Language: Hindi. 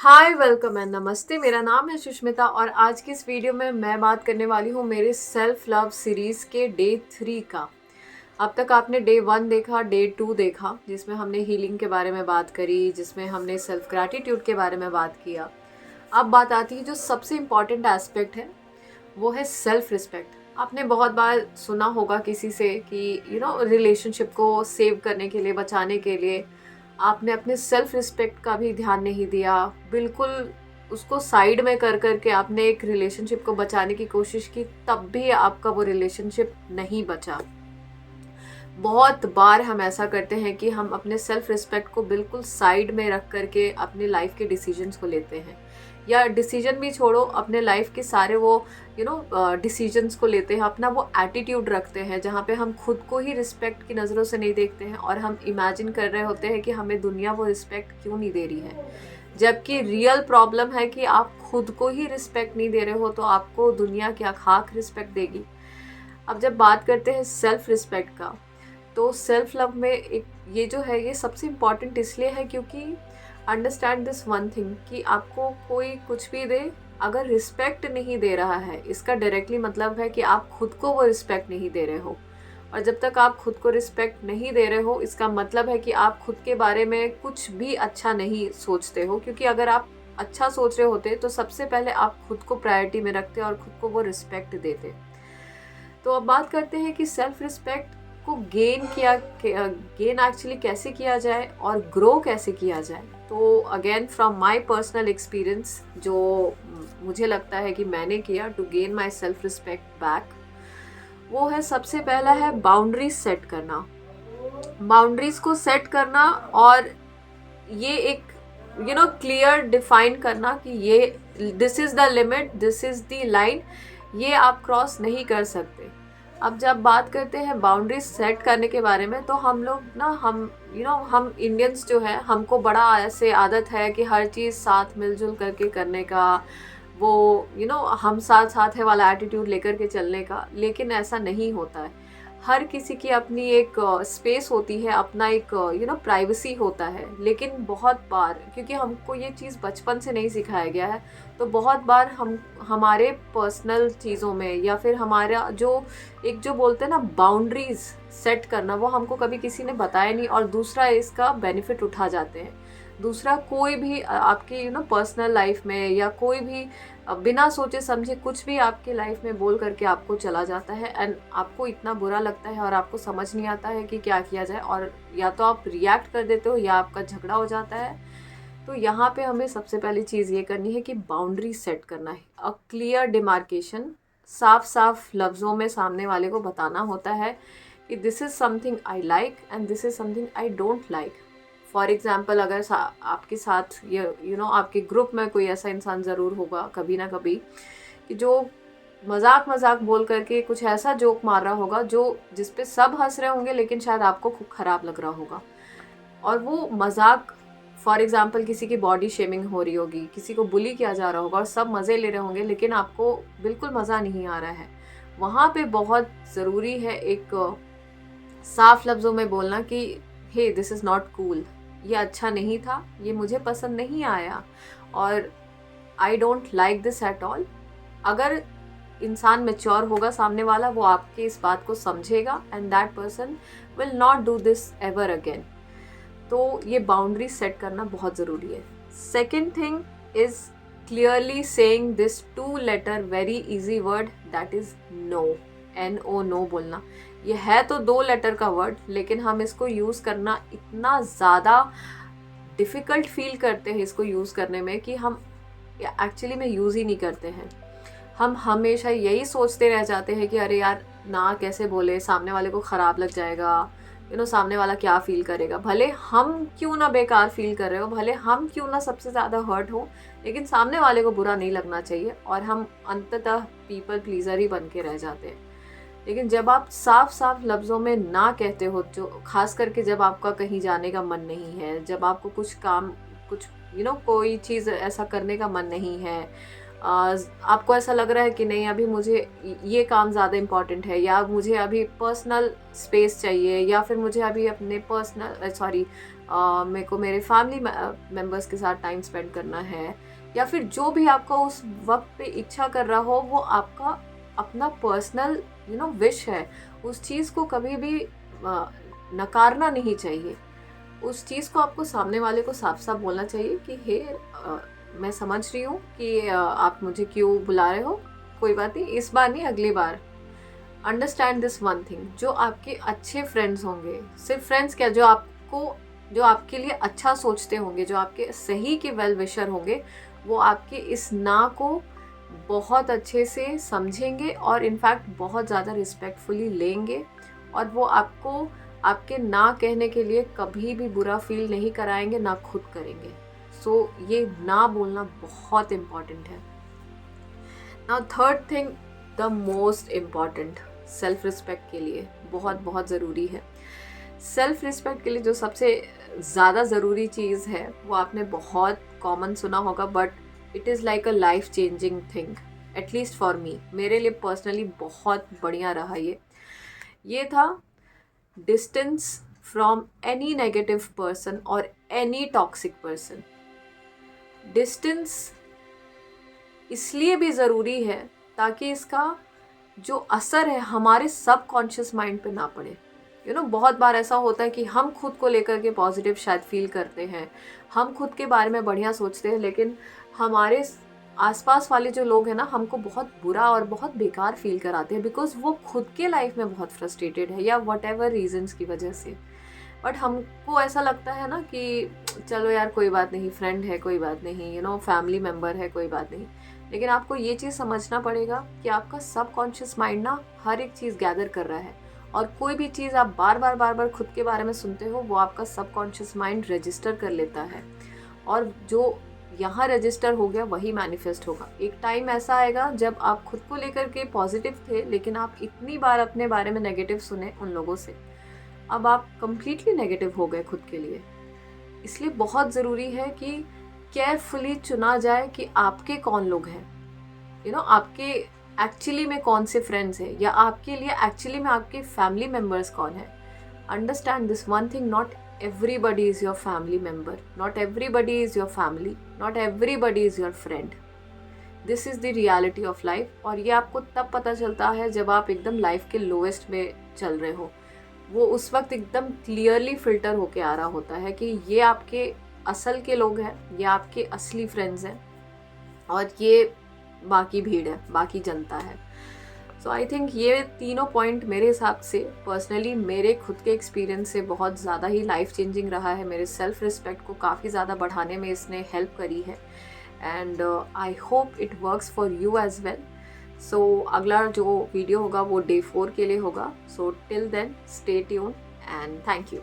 हाय वेलकम एंड नमस्ते। मेरा नाम है सुष्मिता और आज की इस वीडियो में मैं बात करने वाली हूँ मेरे सेल्फ लव सीरीज़ के डे 3 का। अब तक आपने डे 1 देखा, डे 2 देखा जिसमें हमने हीलिंग के बारे में बात करी, जिसमें हमने सेल्फ ग्रैटिट्यूड के बारे में बात किया। अब बात आती है जो सबसे इम्पॉर्टेंट एस्पेक्ट है, वो है सेल्फ रिस्पेक्ट। आपने बहुत बार सुना होगा किसी से कि रिलेशनशिप को सेव करने के लिए, बचाने के लिए आपने अपने सेल्फ रिस्पेक्ट का भी ध्यान नहीं दिया, बिल्कुल उसको साइड में कर करके आपने एक रिलेशनशिप को बचाने की कोशिश की, तब भी आपका वो रिलेशनशिप नहीं बचा। बहुत बार हम ऐसा करते हैं कि हम अपने सेल्फ रिस्पेक्ट को बिल्कुल साइड में रख करके अपने लाइफ के डिसीजंस को लेते हैं, या डिसीजन भी छोड़ो, अपने लाइफ के सारे वो डिसीजंस को लेते हैं, अपना वो एटीट्यूड रखते हैं जहाँ पे हम खुद को ही रिस्पेक्ट की नज़रों से नहीं देखते हैं और हम इमेजिन कर रहे होते हैं कि हमें दुनिया वो रिस्पेक्ट क्यों नहीं दे रही है। जबकि रियल प्रॉब्लम है कि आप खुद को ही रिस्पेक्ट नहीं दे रहे हो, तो आपको दुनिया क्या खाक रिस्पेक्ट देगी। अब जब बात करते हैं सेल्फ रिस्पेक्ट का, तो सेल्फ लव में एक ये जो है, ये सबसे इम्पॉर्टेंट इसलिए है क्योंकि अंडरस्टैंड दिस वन थिंग कि आपको कोई कुछ भी दे, अगर रिस्पेक्ट नहीं दे रहा है, इसका डायरेक्टली मतलब है कि आप खुद को वो रिस्पेक्ट नहीं दे रहे हो। और जब तक आप खुद को रिस्पेक्ट नहीं दे रहे हो, इसका मतलब है कि आप खुद के बारे में कुछ भी अच्छा नहीं सोचते हो, क्योंकि अगर आप अच्छा सोच रहे होते तो सबसे पहले आप खुद को प्रायोरिटी में रखते और खुद को वो रिस्पेक्ट देते। तो अब बात करते हैं कि सेल्फ रिस्पेक्ट को गेन एक्चुअली कैसे किया जाए और ग्रो कैसे किया जाए। तो again from my personal experience, जो मुझे लगता है कि मैंने किया to gain my self respect back, वो है सबसे पहला है बाउंड्रीज सेट करना। बाउंड्रीज को सेट करना और ये एक क्लियर डिफाइन करना कि ये this is the limit, this is the line, ये आप क्रॉस नहीं कर सकते। अब जब बात करते हैं बाउंड्रीज सेट करने के बारे में, तो हम लोग ना हम इंडियंस जो है, हमको बड़ा ऐसे आदत है कि हर चीज़ साथ मिलजुल करके करने का, वो हम साथ साथ है वाला एटीट्यूड लेकर के चलने का। लेकिन ऐसा नहीं होता है। हर किसी की अपनी एक स्पेस होती है, अपना एक प्राइवेसी होता है। लेकिन बहुत बार, क्योंकि हमको ये चीज़ बचपन से नहीं सिखाया गया है, तो बहुत बार हम हमारे पर्सनल चीज़ों में, या फिर हमारा जो बोलते हैं ना बाउंड्रीज सेट करना, वो हमको कभी किसी ने बताया नहीं और दूसरा इसका बेनिफिट उठा जाते हैं। दूसरा कोई भी आपकी पर्सनल लाइफ में, या कोई भी बिना सोचे समझे कुछ भी आपके लाइफ में बोल करके आपको चला जाता है, एंड आपको इतना बुरा लगता है और आपको समझ नहीं आता है कि क्या किया जाए, और या तो आप रिएक्ट कर देते हो या आपका झगड़ा हो जाता है। तो यहाँ पे हमें सबसे पहली चीज़ ये करनी है कि बाउंड्री सेट करना है, अ क्लियर डिमार्केशन। साफ साफ लफ्ज़ों में सामने वाले को बताना होता है कि this is something I like and this is something I don't like. For example, अगर आपके साथ ये आपके ग्रुप में कोई ऐसा इंसान ज़रूर होगा कभी ना कभी, कि जो मजाक मजाक बोल करके कुछ ऐसा जोक मार रहा होगा जिस पे सब हंस रहे होंगे, लेकिन शायद आपको खूब ख़राब लग रहा होगा। और वो मजाक, फॉर एग्ज़ाम्पल किसी की बॉडी शेमिंग हो रही होगी, किसी को बुली किया जा रहा होगा और सब मज़े ले रहे होंगे, लेकिन आपको बिल्कुल मज़ा नहीं आ रहा है। वहाँ पे बहुत ज़रूरी है एक साफ लफ्ज़ों में बोलना कि हे, दिस इज़ नॉट कूल, ये अच्छा नहीं था, ये मुझे पसंद नहीं आया, और I don't like this at all. अगर इंसान मैच्योर होगा सामने वाला, वो आपके इस बात को समझेगा and that person will not do this ever again. तो ये बाउंड्री सेट करना बहुत ज़रूरी है। Second thing is clearly saying this 2 letter very easy word, that is no. NO, no बोलना। ये है तो 2 लेटर का वर्ड, लेकिन हम इसको यूज़ करना इतना ज़्यादा डिफ़िकल्ट फील करते हैं इसको यूज़ करने में, कि हम एक्चुअली में यूज़ ही नहीं करते हैं। हम हमेशा यही सोचते रह जाते हैं कि अरे यार, ना कैसे बोले, सामने वाले को ख़राब लग जाएगा, सामने वाला क्या फ़ील करेगा। भले हम क्यों ना बेकार फ़ील कर रहे हो, भले हम क्यों ना सबसे ज़्यादा हर्ट हो, लेकिन सामने वाले को बुरा नहीं लगना चाहिए, और हम अंततः पीपल प्लीज़र ही बन के रह जाते हैं। लेकिन जब आप साफ साफ लफ्ज़ों में ना कहते हो, जो खास करके जब आपका कहीं जाने का मन नहीं है, जब आपको कुछ कोई चीज़ ऐसा करने का मन नहीं है, आपको ऐसा लग रहा है कि नहीं, अभी मुझे ये काम ज़्यादा इम्पॉर्टेंट है, या मुझे अभी पर्सनल स्पेस चाहिए, या फिर मुझे अभी अपने मेरे को मेरे फैमिली मेम्बर्स के साथ टाइम स्पेंड करना है, या फिर जो भी आपका उस वक्त पे इच्छा कर रहा हो, वो आपका अपना पर्सनल विश है। उस चीज़ को कभी भी नकारना नहीं चाहिए। उस चीज़ को आपको सामने वाले को साफ साफ बोलना चाहिए कि हे मैं समझ रही हूँ कि आप मुझे क्यों बुला रहे हो, कोई बात नहीं, इस बार नहीं अगली बार। अंडरस्टैंड दिस वन थिंग, जो आपके अच्छे फ्रेंड्स होंगे, सिर्फ फ्रेंड्स क्या, जो आपके लिए अच्छा सोचते होंगे, जो आपके सही के वेल विशर होंगे, वो आपके इस ना को बहुत अच्छे से समझेंगे और इनफैक्ट बहुत ज़्यादा रिस्पेक्टफुली लेंगे, और वो आपको आपके ना कहने के लिए कभी भी बुरा फील नहीं कराएंगे, ना खुद करेंगे। सो ये ना बोलना बहुत इम्पॉर्टेंट है। Now third thing, the most important, self respect के लिए बहुत बहुत ज़रूरी है। सेल्फ रिस्पेक्ट के लिए जो सबसे ज़्यादा ज़रूरी चीज़ है, वो आपने बहुत कॉमन सुना होगा, but it is like a life changing thing, at least for me, मेरे लिए पर्सनली बहुत बढ़िया रहा ये था distance from any negative person और एनी टॉक्सिक पर्सन। डिस्टेंस इसलिए भी ज़रूरी है ताकि इसका जो असर है हमारे सबकॉन्शियस माइंड पे ना पड़े। बहुत बार ऐसा होता है कि हम खुद को लेकर के पॉजिटिव शायद फील करते हैं, हम खुद के बारे में बढ़िया सोचते हैं, लेकिन हमारे आसपास वाले जो लोग हैं ना, हमको बहुत बुरा और बहुत बेकार फील कराते हैं, बिकॉज वो खुद के लाइफ में बहुत फ्रस्ट्रेटेड है या वट एवर रीजन्स की वजह से। बट हमको ऐसा लगता है ना कि चलो यार कोई बात नहीं, फ्रेंड है कोई बात नहीं, फैमिली मेम्बर है कोई बात नहीं। लेकिन आपको ये चीज़ समझना पड़ेगा कि आपका सबकॉन्शियस माइंड ना हर एक चीज़ गैदर कर रहा है, और कोई भी चीज़ आप बार बार खुद के बारे में सुनते हो, वो आपका सबकॉन्शियस माइंड रजिस्टर कर लेता है, और जो यहाँ रजिस्टर हो गया वही मैनिफेस्ट होगा। एक टाइम ऐसा आएगा जब आप खुद को लेकर के पॉजिटिव थे, लेकिन आप इतनी बार अपने बारे में नेगेटिव सुने उन लोगों से, अब आप कंप्लीटली नेगेटिव हो गए खुद के लिए। इसलिए बहुत ज़रूरी है कि केयरफुली चुना जाए कि आपके कौन लोग हैं, आपके एक्चुअली में कौन से फ्रेंड्स हैं, या आपके लिए एक्चुअली में आपके फैमिली मेम्बर्स कौन है। Understand this one thing, not everybody is your family member, not everybody is your family, not everybody is your friend. This is the reality of life. और ये आपको तब पता चलता है जब आप एकदम लाइफ के लोएस्ट में चल रहे हो। वो उस वक्त एकदम क्लियरली फिल्टर होके आ रहा होता है कि ये आपके असल के लोग हैं, ये आपके असली फ्रेंड्स हैं, और ये बाकी भीड़ है, बाकी जनता है। सो आई थिंक ये तीनों पॉइंट मेरे हिसाब से पर्सनली मेरे खुद के एक्सपीरियंस से बहुत ज़्यादा ही लाइफ चेंजिंग रहा है। मेरे सेल्फ रिस्पेक्ट को काफ़ी ज़्यादा बढ़ाने में इसने हेल्प करी है, and I hope it works for you as well. So अगला जो वीडियो होगा वो डे 4 के लिए होगा। So till then stay tune and thank you.